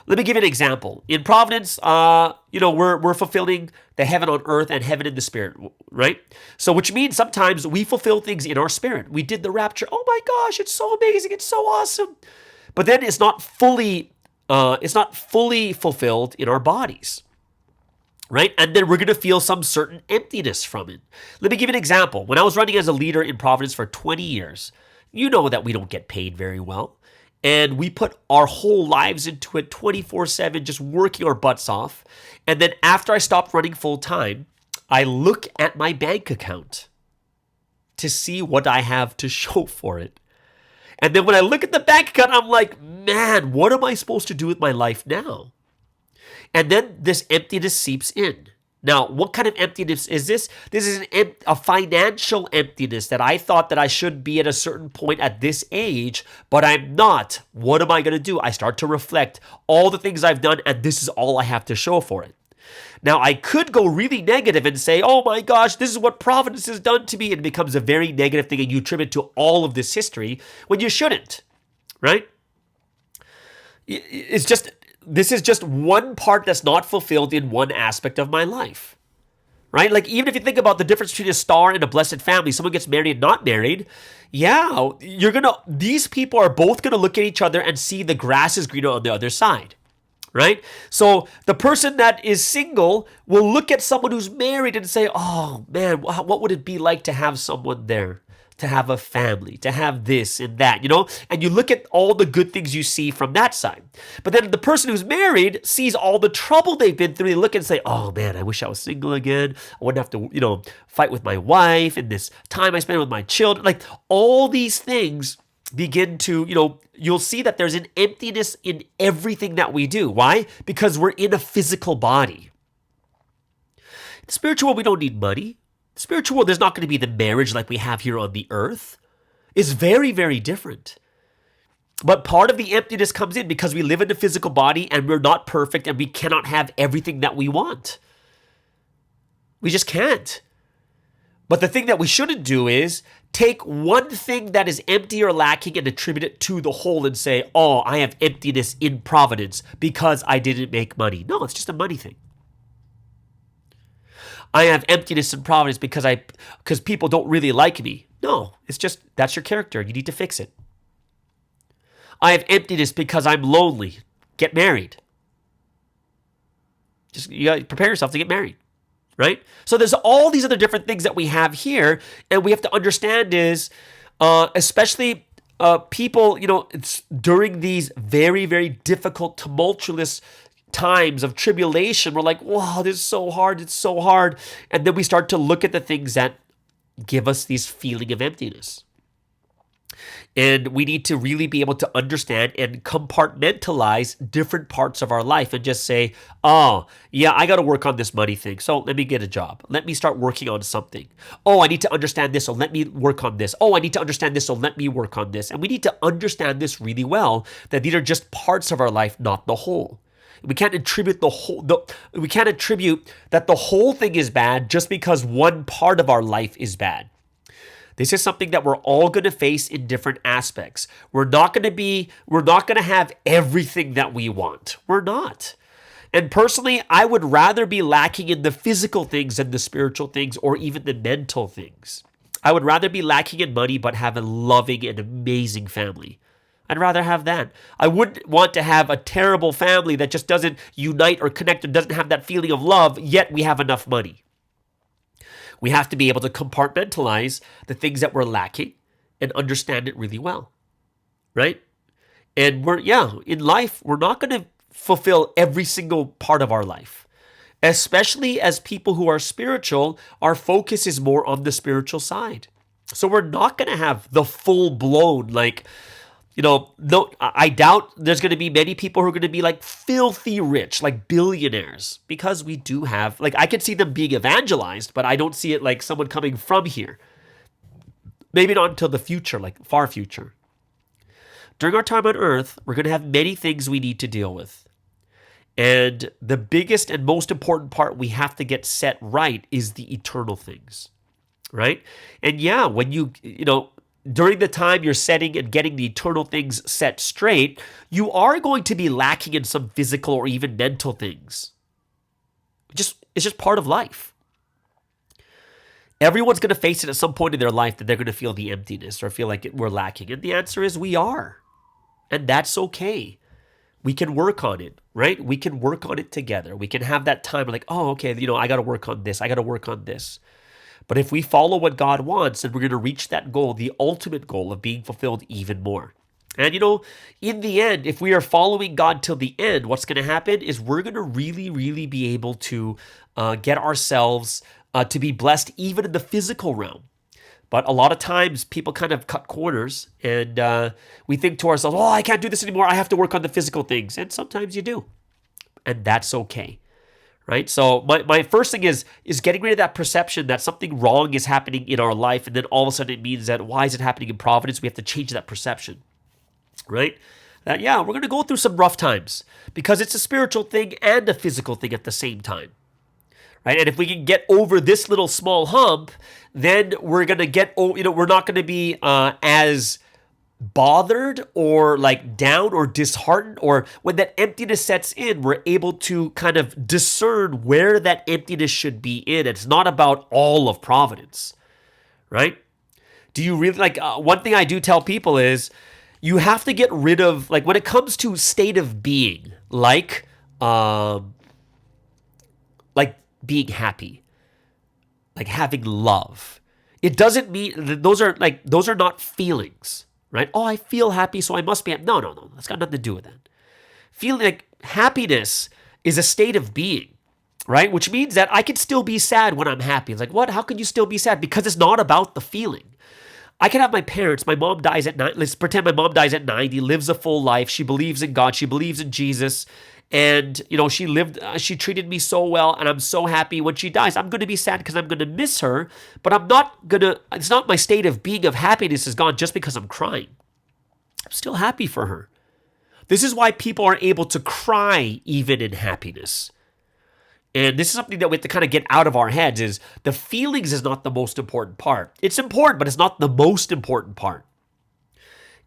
Let me give you an example. In Providence, we're fulfilling the heaven on earth and heaven in the spirit, right? So which means sometimes we fulfill things in our spirit. We did the rapture. Oh my gosh, it's so amazing. It's so awesome. but then it's not fully fulfilled in our bodies. Right? And then we're going to feel some certain emptiness from it. Let me give you an example. When I was running as a leader in Providence for 20 years, you know that we don't get paid very well. And we put our whole lives into it 24/7, just working our butts off. And then after I stopped running full time, I look at my bank account to see what I have to show for it. And then when I look at the bank account, I'm like, man, what am I supposed to do with my life now? And then this emptiness seeps in. Now, what kind of emptiness is this? This is a financial emptiness that I thought that I should be at a certain point at this age, but I'm not. What am I going to do? I start to reflect all the things I've done, and this is all I have to show for it. Now, I could go really negative and say, oh my gosh, this is what Providence has done to me, and it becomes a very negative thing, and you attribute it to all of this history when you shouldn't, right? This is just one part that's not fulfilled in one aspect of my life, right? Like, even if you think about the difference between a star and a blessed family, someone gets married and not married, these people are both going to look at each other and see the grass is greener on the other side, right? So the person that is single will look at someone who's married and say, oh man, what would it be like to have someone there? To have a family, to have this and that, and you look at all the good things you see from that side. But then the person who's married sees all the trouble they've been through. They look and say, oh man, I wish I was single again. I wouldn't have to, fight with my wife and this time I spend with my children. Like, all these things begin to, you'll see that there's an emptiness in everything that we do. Why? Because we're in a physical body. In the spiritual world, we don't need money. Spiritual world, there's not going to be the marriage like we have here on the earth. It's very, very different. But part of the emptiness comes in because we live in a physical body and we're not perfect and we cannot have everything that we want. We just can't. But the thing that we shouldn't do is take one thing that is empty or lacking and attribute it to the whole and say, oh, I have emptiness in Providence because I didn't make money. No, it's just a money thing. I have emptiness in Providence because people don't really like me. No, it's just, that's your character. You need to fix it. I have emptiness because I'm lonely. Get married. You got to prepare yourself to get married, right? So there's all these other different things that we have here, and we have to understand is, especially people, it's during these very, very difficult, tumultuous times of tribulation, we're like, wow, this is so hard, it's so hard. And then we start to look at the things that give us this feeling of emptiness. And we need to really be able to understand and compartmentalize different parts of our life and just say, oh, yeah, I got to work on this money thing. So let me get a job. Let me start working on something. Oh, I need to understand this. So let me work on this. Oh, I need to understand this. So let me work on this. And we need to understand this really well, that these are just parts of our life, not the whole. We can't attribute we can't attribute that the whole thing is bad just because one part of our life is bad. This is something that we're all going to face in different aspects. We're not going to have everything that we want. We're not. And personally, I would rather be lacking in the physical things than the spiritual things or even the mental things. I would rather be lacking in money but have a loving and amazing family. I'd rather have that. I wouldn't want to have a terrible family that just doesn't unite or connect or doesn't have that feeling of love, yet we have enough money. We have to be able to compartmentalize the things that we're lacking and understand it really well, right? And in life, we're not going to fulfill every single part of our life. Especially as people who are spiritual, our focus is more on the spiritual side. So we're not going to have the full-blown, I doubt there's going to be many people who are going to be like filthy rich, like billionaires, because we do have, I could see them being evangelized, but I don't see it like someone coming from here. Maybe not until the future, like far future. During our time on earth, we're going to have many things we need to deal with. And the biggest and most important part we have to get set right is the eternal things, right? And when during the time you're setting and getting the eternal things set straight, you are going to be lacking in some physical or even mental things. It's just part of life. Everyone's going to face it at some point in their life that they're going to feel the emptiness or feel like we're lacking. And the answer is we are. And that's okay. We can work on it, right? We can work on it together. We can have that time like, oh, okay, I got to work on this. I got to work on this. But if we follow what God wants, then we're going to reach that goal, the ultimate goal of being fulfilled even more. And in the end, if we are following God till the end, what's going to happen is we're going to really, really be able to get ourselves to be blessed even in the physical realm. But a lot of times people kind of cut corners and we think to ourselves, oh, I can't do this anymore. I have to work on the physical things. And sometimes you do. And that's okay. Right? So my first thing is getting rid of that perception that something wrong is happening in our life. And then all of a sudden it means that why is it happening in Providence? We have to change that perception. Right? That, we're going to go through some rough times because it's a spiritual thing and a physical thing at the same time. Right? And if we can get over this little small hump, then we're going to we're not going to be as bothered or like down or disheartened, or when that emptiness sets in, we're able to kind of discern where that emptiness should be in. It's not about all of Providence, right? Do you really, one thing I do tell people is you have to get rid of, when it comes to state of being, like being happy, like having love. It doesn't mean those are not feelings, right? Oh, I feel happy, so I must be happy. No. That's got nothing to do with that. Feeling like happiness is a state of being, right? Which means that I can still be sad when I'm happy. It's like, what? How can you still be sad? Because it's not about the feeling. I can have my parents. My mom dies at 90. Let's pretend my mom dies at 90, lives a full life. She believes in God. She believes in Jesus. And, she treated me so well, and I'm so happy. When she dies, I'm going to be sad because I'm going to miss her, but it's not my state of being of happiness is gone just because I'm crying. I'm still happy for her. This is why people are able to cry even in happiness. And this is something that we have to kind of get out of our heads is the feelings is not the most important part. It's important, but it's not the most important part.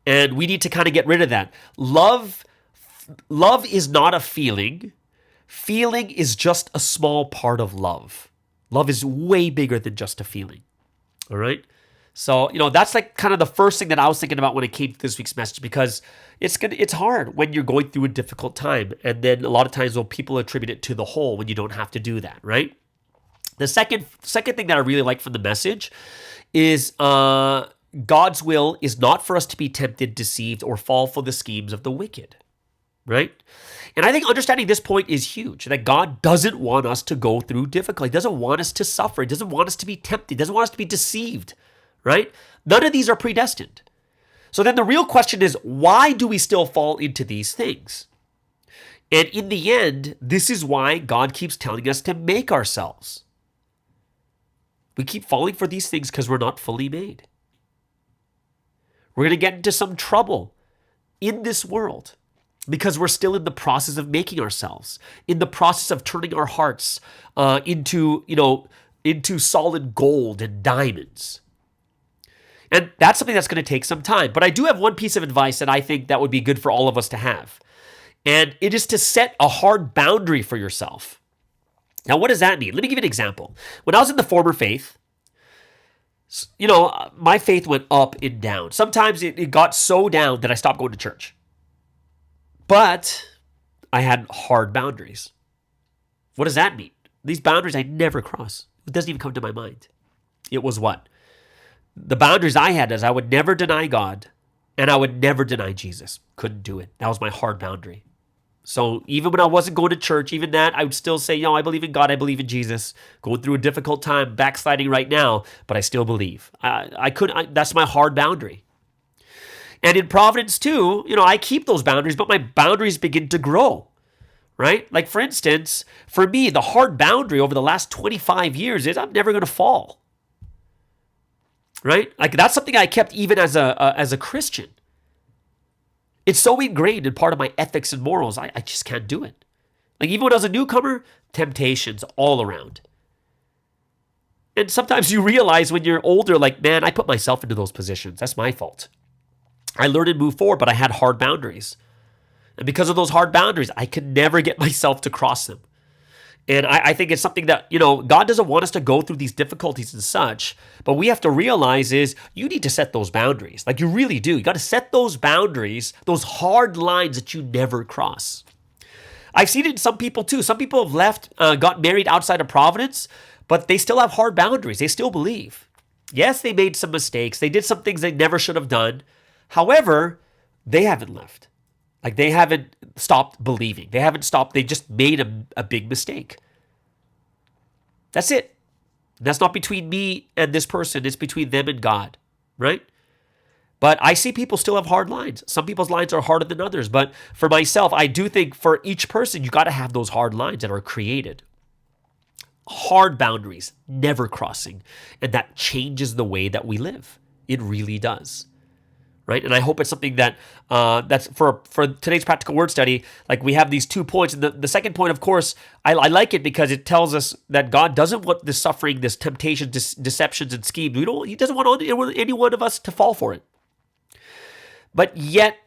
And we need to kind of get rid of that. Love is not a feeling. Feeling is just a small part of love. Love is way bigger than just a feeling. All right? So, that's kind of the first thing that I was thinking about when it came to this week's message, because it's hard when you're going through a difficult time. And then a lot of times people attribute it to the whole when you don't have to do that, right? The second thing that I really like from the message is God's will is not for us to be tempted, deceived, or fall for the schemes of the wicked. Right? And I think understanding this point is huge, that God doesn't want us to go through difficulty. He doesn't want us to suffer. He doesn't want us to be tempted. He doesn't want us to be deceived, right? None of these are predestined. So then the real question is, why do we still fall into these things? And in the end, this is why God keeps telling us to make ourselves. We keep falling for these things because we're not fully made. We're going to get into some trouble in this world, because we're still in the process of making ourselves, in the process of turning our hearts into solid gold and diamonds. And that's something that's going to take some time. But I do have one piece of advice that I think that would be good for all of us to have. And it is to set a hard boundary for yourself. Now, what does that mean? Let me give you an example. When I was in the former faith, my faith went up and down. Sometimes it got so down that I stopped going to church. But I had hard boundaries. What does that mean? These boundaries I never cross. It doesn't even come to my mind. It was what? The boundaries I had is I would never deny God and I would never deny Jesus. Couldn't do it. That was my hard boundary. So even when I wasn't going to church, even that, I would still say, I believe in God, I believe in Jesus. Going through a difficult time, backsliding right now, but I still believe. That's my hard boundary. And in Providence too, I keep those boundaries, but my boundaries begin to grow, right? Like for instance, for me, the hard boundary over the last 25 years is I'm never going to fall, right? Like that's something I kept even as a Christian. It's so ingrained in part of my ethics and morals, I just can't do it. Like even when I was a newcomer, temptations all around. And sometimes you realize when you're older, like, man, I put myself into those positions. That's my fault. I learned and moved forward, but I had hard boundaries. And because of those hard boundaries, I could never get myself to cross them. And I think it's something that, God doesn't want us to go through these difficulties and such, but we have to realize is you need to set those boundaries. Like you really do. You got to set those boundaries, those hard lines that you never cross. I've seen it in some people too. Some people have left, got married outside of Providence, but they still have hard boundaries. They still believe. Yes, they made some mistakes. They did some things they never should have done. However, they haven't left. Like they haven't stopped believing. They haven't stopped. They just made a big mistake. That's it. That's not between me and this person. It's between them and God, right? But I see people still have hard lines. Some people's lines are harder than others. But for myself, I do think for each person, you got to have those hard lines that are created. Hard boundaries, never crossing. And that changes the way that we live. It really does. Right? And I hope it's something that that's for today's practical word study. Like we have these 2 points. And the second point, of course, I like it because it tells us that God doesn't want this suffering, this temptation, deceptions and schemes. He doesn't want any one of us to fall for it. But yet,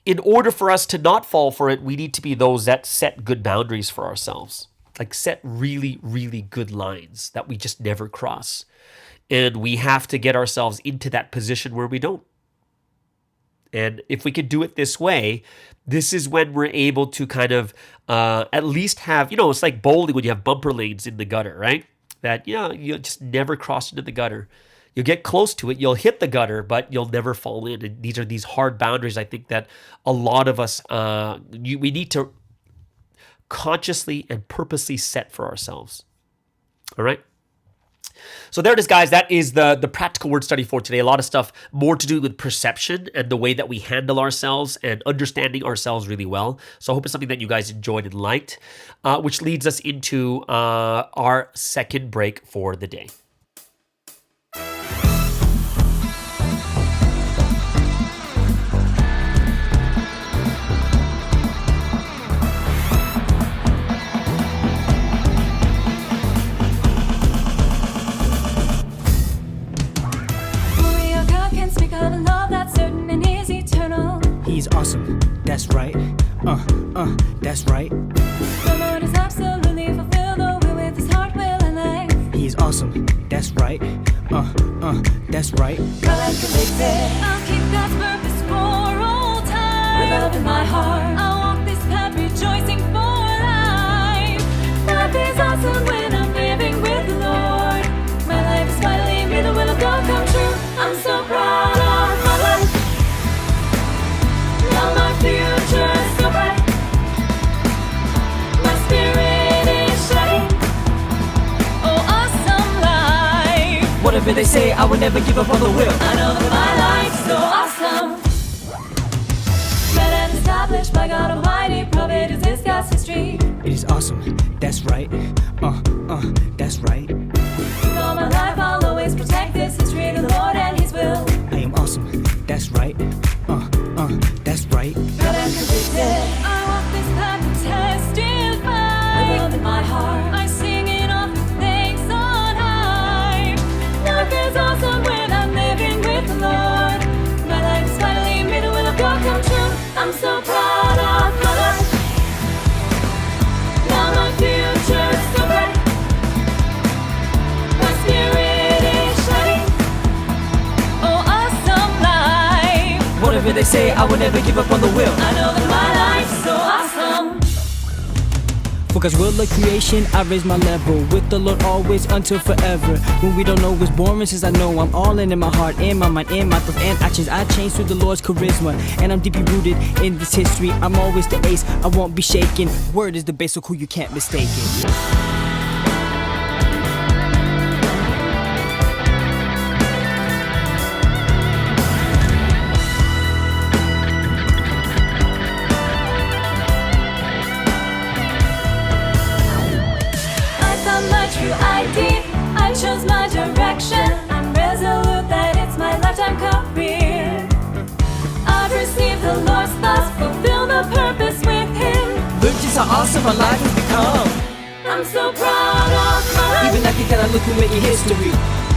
in order for us to not fall for it, we need to be those that set good boundaries for ourselves. Like set really, really good lines that we just never cross. And we have to get ourselves into that position where we don't. And if we can do it this way, this is when we're able to kind of at least have, it's like bowling when you have bumper lanes in the gutter, right? That, you just never cross into the gutter. You'll get close to it, you'll hit the gutter, but you'll never fall in. And these are these hard boundaries, I think, that a lot of us, we need to consciously and purposely set for ourselves. All right? So there it is, guys. That is the practical word study for today. A lot of stuff more to do with perception and the way that we handle ourselves and understanding ourselves really well. So I hope it's something that you guys enjoyed and liked, which leads us into our second break for the day. He's awesome, that's right. That's right. The Lord is absolutely fulfilled the will with his heart, will, and life. He's awesome, that's right. That's right. God, I'm convicted. I'll keep God's purpose for all time. With love in my heart, I'll walk this path rejoicing for life. Life is awesome when I'm living with the Lord. My life is finally made, the will of God come true. I'm so proud of my life. Now my future is so bright. My spirit is shining. Oh, awesome life. Whatever they say, I will never give up on the will. I know that my life's so awesome. Read and established by God Almighty. Providence is God's history. It is awesome, that's right. That's right. With all my life I'll always protect this history, the Lord and his will. I am awesome, that's right. That's right. God, I'm convicted. I walk this path and testify. With love in my heart, I sing it off with thanks on high. Life is awesome when I'm living with the Lord. My life is finally made, the will of God come true. I'm so proud of my life. Now my future is so bright. My spirit is shining. Oh, awesome life. Whatever they say, I will never give up on the will. I know that my life's so awesome. For God's will of creation, I raise my level with the Lord always until forever. When we don't know what's boring, since I know I'm all in my heart, in my mind, in my thoughts and actions. I change through the Lord's charisma, and I'm deeply rooted in this history. I'm always the ace, I won't be shaken. Word is the base, so cool you can't mistake it. I chose my direction. I'm resolute that it's my lifetime career. I've received the Lord's thoughts, fulfill the purpose with him. Look just how awesome my life has become. I'm so proud of my life. Even like you cannot look at your history.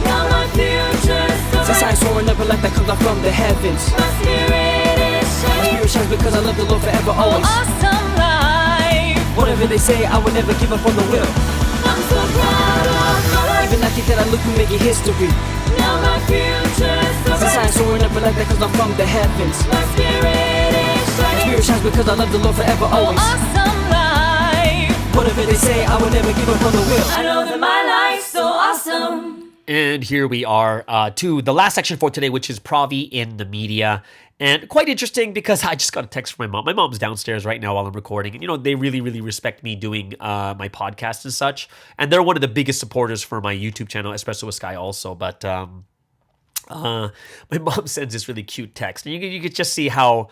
Now my future's so Since bright. I'm soaring up a life that comes out from the heavens. My spirit is My shining. spirit shines because I love the Lord forever, Oh, always. awesome life. Whatever Whatever they say, I would never give up on the will. I'm so proud of my life. Even I think that I look and make it history. Now my future's so Since bright. I'm soaring up like that cause I'm from the heavens. My spirit is shining. Spirit shines because I love the Lord forever, always. Awesome life. Whatever they say, I would never give up on the will. I know that my life's so awesome. And here we are to the last section for today, which is Provi in the media. And quite interesting because I just got a text from my mom. My mom's downstairs right now while I'm recording. And, you know, they really, really respect me doing my podcast and such. And they're one of the biggest supporters for my YouTube channel, especially with Sky also. But my mom sends this really cute text. And you could just see how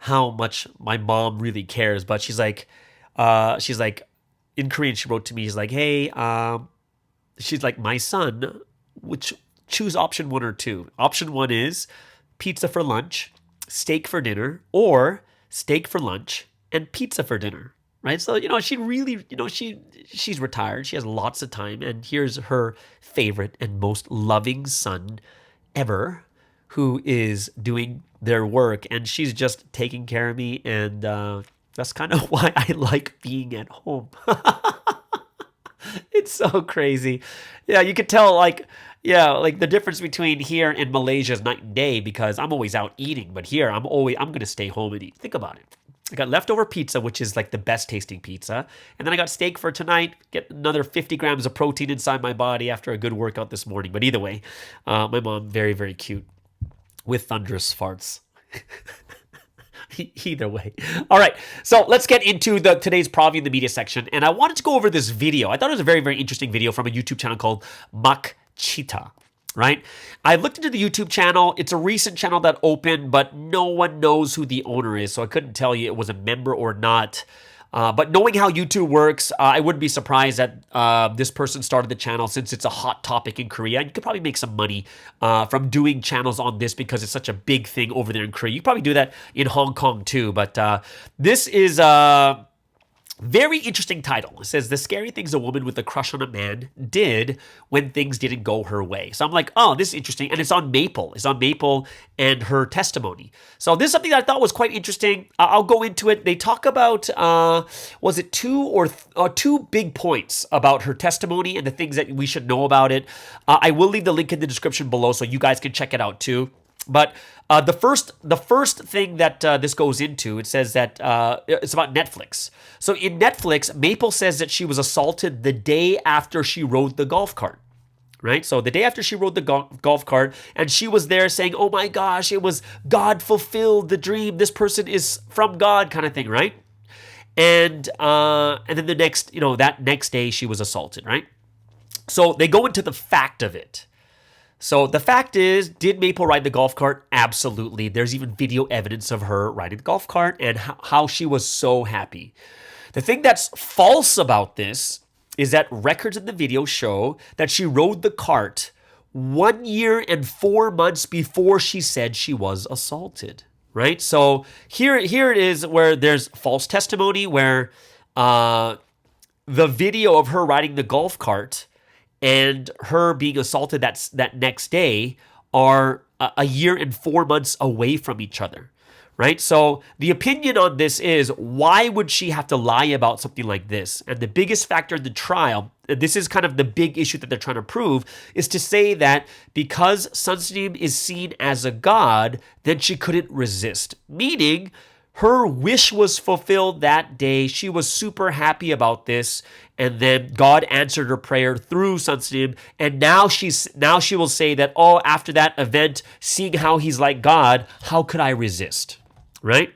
much my mom really cares. But she's like, in Korean, she wrote to me, she's like, hey, she's like, my son, which choose option 1 or 2. Option 1 is pizza for lunch, steak for dinner, or steak for lunch and pizza for dinner, right? So, you know, she really, you know, she's retired. She has lots of time. And here's her favorite and most loving son ever who is doing their work. And she's just taking care of me. And that's kind of why I like being at home. It's so crazy. Yeah, you could tell, like the difference between here and Malaysia is night and day because I'm always out eating, but here I'm going to stay home and eat. Think about it. I got leftover pizza, which is like the best tasting pizza. And then I got steak for tonight, get another 50 grams of protein inside my body after a good workout this morning. But either way, my mom, very, very cute with thunderous farts. Either way. All right. So let's get into today's Provi in the media section. And I wanted to go over this video. I thought it was a very, very interesting video from a YouTube channel called Makchita, right? I looked into the YouTube channel. It's a recent channel that opened, but no one knows who the owner is. So I couldn't tell you it was a member or not. But knowing how YouTube works, I wouldn't be surprised that this person started the channel since it's a hot topic in Korea. You could probably make some money from doing channels on this because it's such a big thing over there in Korea. You could probably do that in Hong Kong too. But this is very interesting title. It says, the scary things a woman with a crush on a man did when things didn't go her way. So I'm like, oh, this is interesting. And it's on Maple. It's on Maple and her testimony. So this is something that I thought was quite interesting. I'll go into it. They talk about, was it two big points about her testimony and the things that we should know about it. I will leave the link in the description below so you guys can check it out too. But the first thing that this goes into, it says that it's about Netflix. So in Netflix, Maple says that she was assaulted the day after she rode the golf cart, right? So the day after she rode the golf cart, and she was there saying, oh my gosh, it was God fulfilled the dream. This person is from God kind of thing, right? And then that next day she was assaulted, right? So they go into the fact of it. So the fact is, did Maple ride the golf cart? Absolutely. There's even video evidence of her riding the golf cart and how she was so happy. The thing that's false about this is that records in the video show that she rode the cart 1 year and 4 months before she said she was assaulted, right? So here it is where there's false testimony where the video of her riding the golf cart and her being assaulted that next day are a year and 4 months away from each other, right? So the opinion on this is, why would she have to lie about something like this? And the biggest factor in the trial, and this is kind of the big issue that they're trying to prove, is to say that because Sunsteam is seen as a god, then she couldn't resist. Meaning, her wish was fulfilled that day. She was super happy about this. And then God answered her prayer through Sunsteam. And now she will say that, oh, after that event, seeing how he's like God, how could I resist? Right?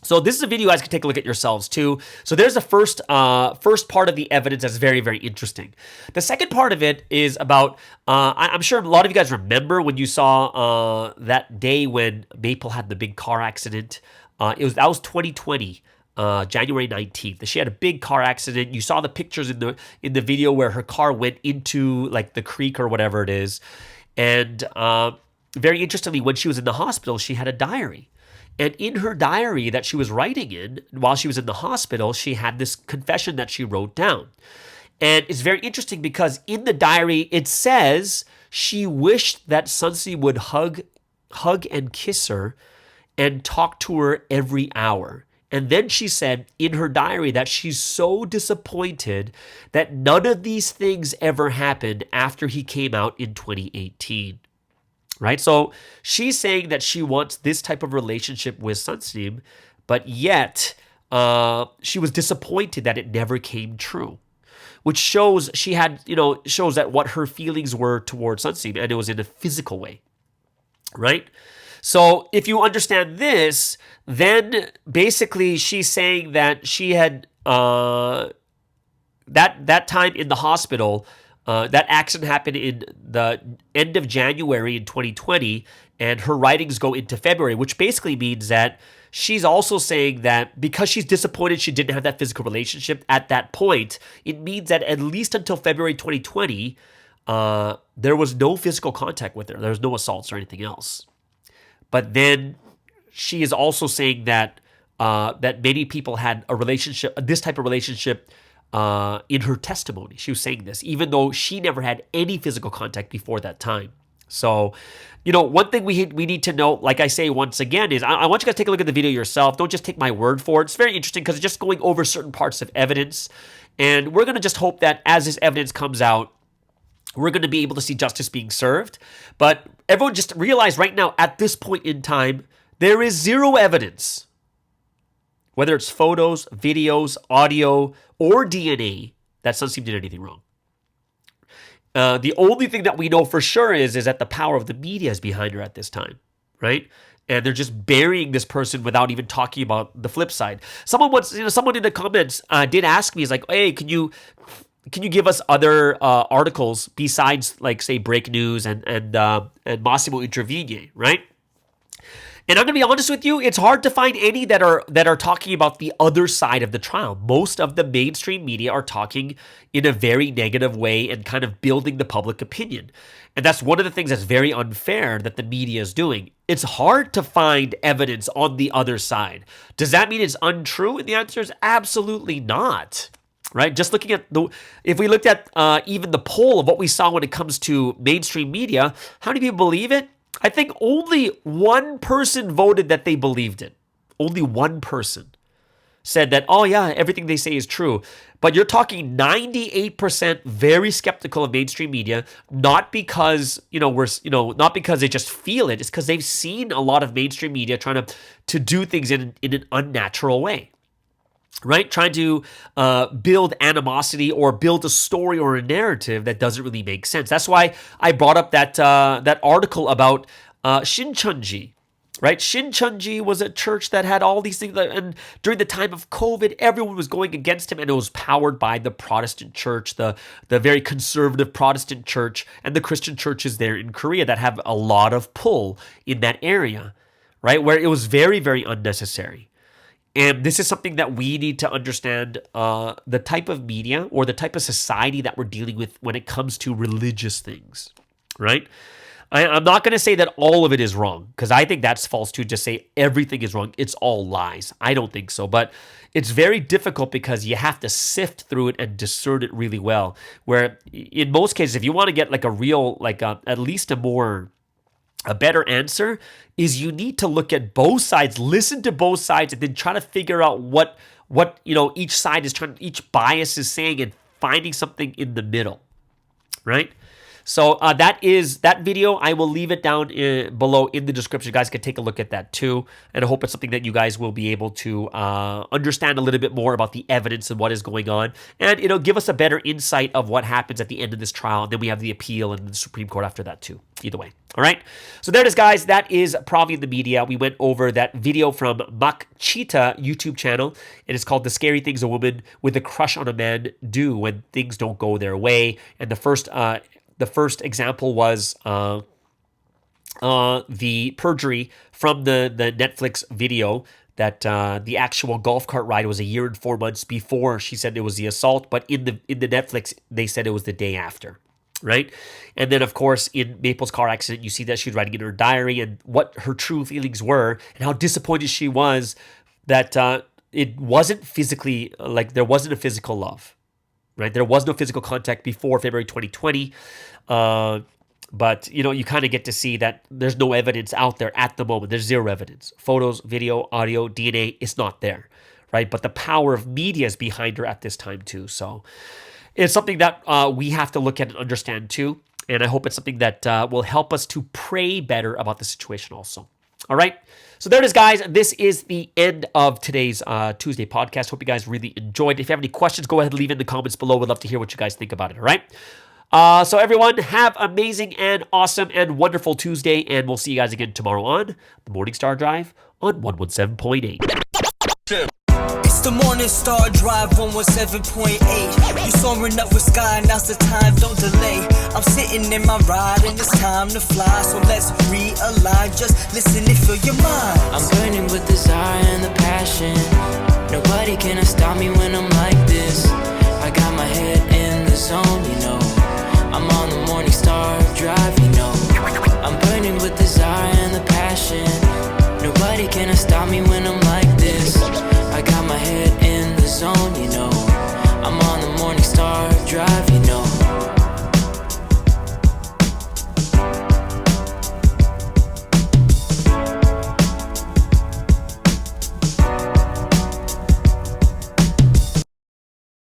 So this is a video you guys can take a look at yourselves too. So there's the first part of the evidence that's very, very interesting. The second part of it is about, I'm sure a lot of you guys remember when you saw that day when Maple had the big car accident. That was 2020, January 19th. She had a big car accident. You saw the pictures in the video where her car went into like the creek or whatever it is. And very interestingly, when she was in the hospital, she had a diary. And in her diary that she was writing in while she was in the hospital, she had this confession that she wrote down. And it's very interesting because in the diary, it says she wished that Sunsi would hug and kiss her and talk to her every hour. And then she said in her diary that she's so disappointed that none of these things ever happened after he came out in 2018. Right? So she's saying that she wants this type of relationship with Sunstein, but yet she was disappointed that it never came true, which shows shows that what her feelings were towards Sunstein, and it was in a physical way. Right? So if you understand this, then basically she's saying that she had that time in the hospital, that accident happened in the end of January in 2020, and her writings go into February, which basically means that she's also saying that because she's disappointed she didn't have that physical relationship at that point, it means that at least until February 2020, there was no physical contact with her. There was no assaults or anything else. But then she is also saying that that many people had a relationship, this type of relationship, in her testimony. She was saying this, even though she never had any physical contact before that time. So, one thing we need to know, like I say once again, is I want you guys to take a look at the video yourself. Don't just take my word for it. It's very interesting because it's just going over certain parts of evidence. And we're going to just hope that as this evidence comes out, we're going to be able to see justice being served. But everyone just realize right now, at this point in time, there is zero evidence, whether it's photos, videos, audio, or DNA, that Sunstein did anything wrong. The only thing that we know for sure is that the power of the media is behind her at this time, right? And they're just burying this person without even talking about the flip side. Someone in the comments did ask me, is like, hey, can you give us other articles besides, like, say, Break News and Massimo Intervigne, right? And I'm going to be honest with you, it's hard to find any that are talking about the other side of the trial. Most of the mainstream media are talking in a very negative way and kind of building the public opinion. And that's one of the things that's very unfair that the media is doing. It's hard to find evidence on the other side. Does that mean it's untrue? And the answer is absolutely not. Right? Just looking at if we looked at even the poll of what we saw when it comes to mainstream media, how many people believe it? I think only one person voted that they believed it. Only one person said that, oh yeah, everything they say is true. But you're talking 98% very skeptical of mainstream media, not because, not because they just feel it. It's because they've seen a lot of mainstream media trying to do things in an unnatural way. Right? Trying to build animosity or build a story or a narrative that doesn't really make sense. That's why I brought up that article about Shincheonji. Right? Shincheonji was a church that had all these things, and during the time of COVID, everyone was going against him, and it was powered by the Protestant church, the very conservative Protestant church, and the Christian churches there in Korea that have a lot of pull in that area, right? Where it was very, very unnecessary. And this is something that we need to understand, the type of media or the type of society that we're dealing with when it comes to religious things, right? I'm not going to say that all of it is wrong, because I think that's false too, just say everything is wrong. It's all lies. I don't think so. But it's very difficult because you have to sift through it and discern it really well. Where in most cases, if you want to get like a real, at least a better answer, is you need to look at both sides, listen to both sides, and then try to figure out what each side is each bias is saying, and finding something in the middle, right? So that video. I will leave it down below in the description. You guys can take a look at that too. And I hope it's something that you guys will be able to understand a little bit more about the evidence and what is going on. And it'll give us a better insight of what happens at the end of this trial. And then we have the appeal and the Supreme Court after that too. Either way. All right. So there it is, guys. That is Provi in the Media. We went over that video from Makchita YouTube channel. And it's called The Scary Things a Woman with a Crush on a Man Do When Things Don't Go Their Way. And the first example was the perjury from the Netflix video that the actual golf cart ride was a year and 4 months before she said it was the assault, but in the Netflix they said it was the day after, right? And then of course in Maple's car accident you see that she was writing in her diary and what her true feelings were and how disappointed she was that it wasn't physically, there wasn't a physical love. Right, there was no physical contact before February 2020. But, you kind of get to see that there's no evidence out there at the moment. There's zero evidence. Photos, video, audio, DNA, it's not there, right? But the power of media is behind her at this time too. So it's something that we have to look at and understand too. And I hope it's something that will help us to pray better about the situation also. All right. So there it is, guys. This is the end of today's Tuesday podcast. Hope you guys really enjoyed. If you have any questions, go ahead and leave it in the comments below. We'd love to hear what you guys think about it. All right. So everyone, have amazing and awesome and wonderful Tuesday, and we'll see you guys again tomorrow on the Morning Star Drive on 117.8. It's the Morning Star Drive 117.8. You soaring up with sky, now's the time, don't delay. I'm sitting in my ride and it's time to fly. So let's realign, just listen and fill your mind. I'm burning with desire and the passion. Nobody can stop me when I'm like this. I got my head in the zone, I'm on the Morning Star Drive, I'm burning with desire and the passion. Nobody can stop me when I'm